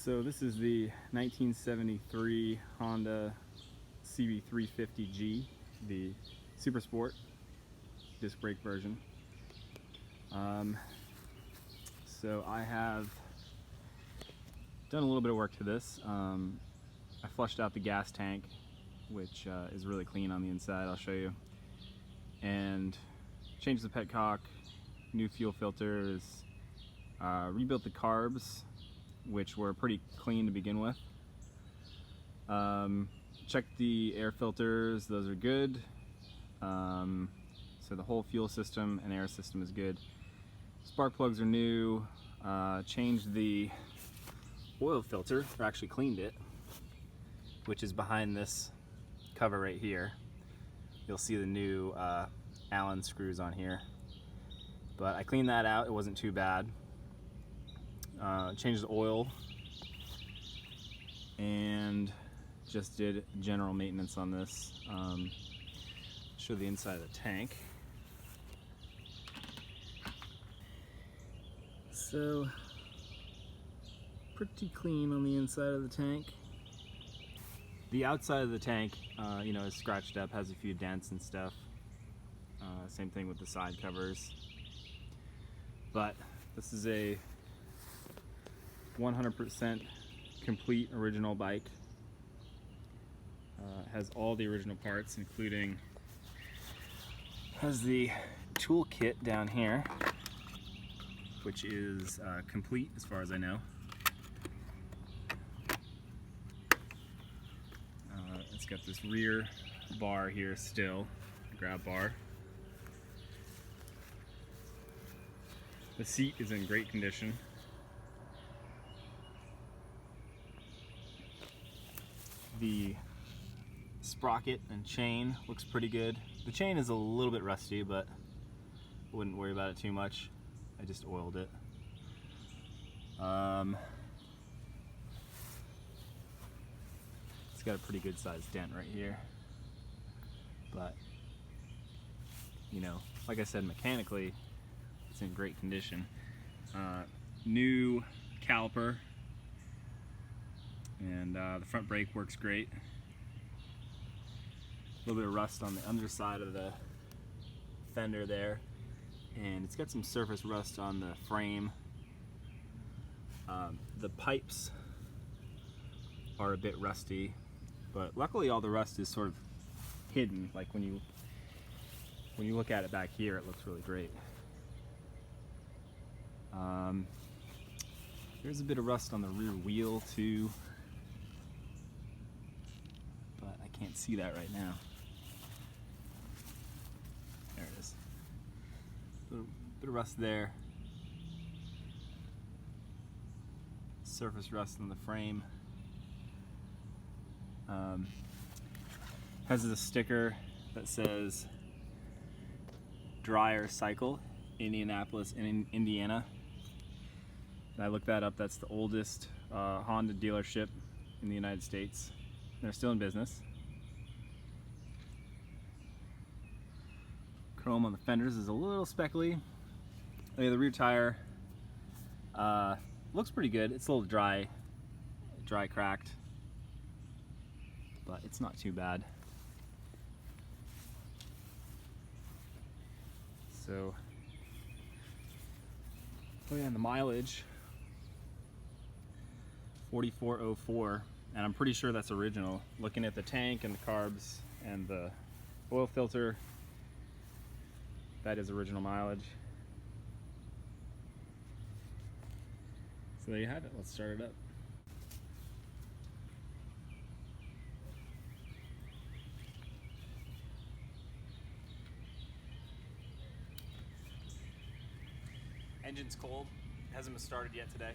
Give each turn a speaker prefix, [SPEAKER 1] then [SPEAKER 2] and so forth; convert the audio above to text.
[SPEAKER 1] So this is the 1973 Honda CB350G, the Super Sport disc brake version. So I have done a little bit of work to this. I flushed out the gas tank, which is really clean on the inside. I'll show you. And changed the petcock, new fuel filters, rebuilt the carbs, which were pretty clean to begin with. Checked the air filters, those are good. So the whole fuel system and air system is good. Spark plugs are new. Changed the oil filter, or actually cleaned it, which is behind this cover right here. You'll see the new Allen screws on here. But I cleaned that out, it wasn't too bad. Changed the oil and just did general maintenance on this. Show the inside of the tank. So pretty clean on the inside of the tank. The outside of the tank, you know, is scratched up, has a few dents and stuff. Same thing with the side covers. But this is a 100% complete original bike. Has all the original parts, including has the tool kit down here, which is complete as far as I know. It's got this rear bar here still, grab bar. The seat is in great condition. The sprocket and chain looks pretty good. The chain is a little bit rusty, but wouldn't worry about it too much. I just oiled it. It's got a pretty good sized dent right here. But, you know, like I said, mechanically, it's in great condition. New caliper, and the front brake works great. A little bit of rust on the underside of the fender there, and it's got some surface rust on the frame. The pipes are a bit rusty, but luckily all the rust is sort of hidden. Like when you look at it back here, it looks really great. There's a bit of rust on the rear wheel too, but I can't see that right now. There it is. A bit of rust there. Surface rust on the frame. Has a sticker that says Dryer Cycle, Indianapolis in Indiana. And I looked that up. That's the oldest Honda dealership in the United States. They're still in business. Chrome on the fenders is a little speckly. The rear tire looks pretty good. It's a little dry cracked, but it's not too bad. So, oh yeah, and the mileage, 4404, and I'm pretty sure that's original. Looking at the tank and the carbs and the oil filter, that is original mileage. So there you have it. Let's start it up. Engine's cold. It hasn't been started yet today.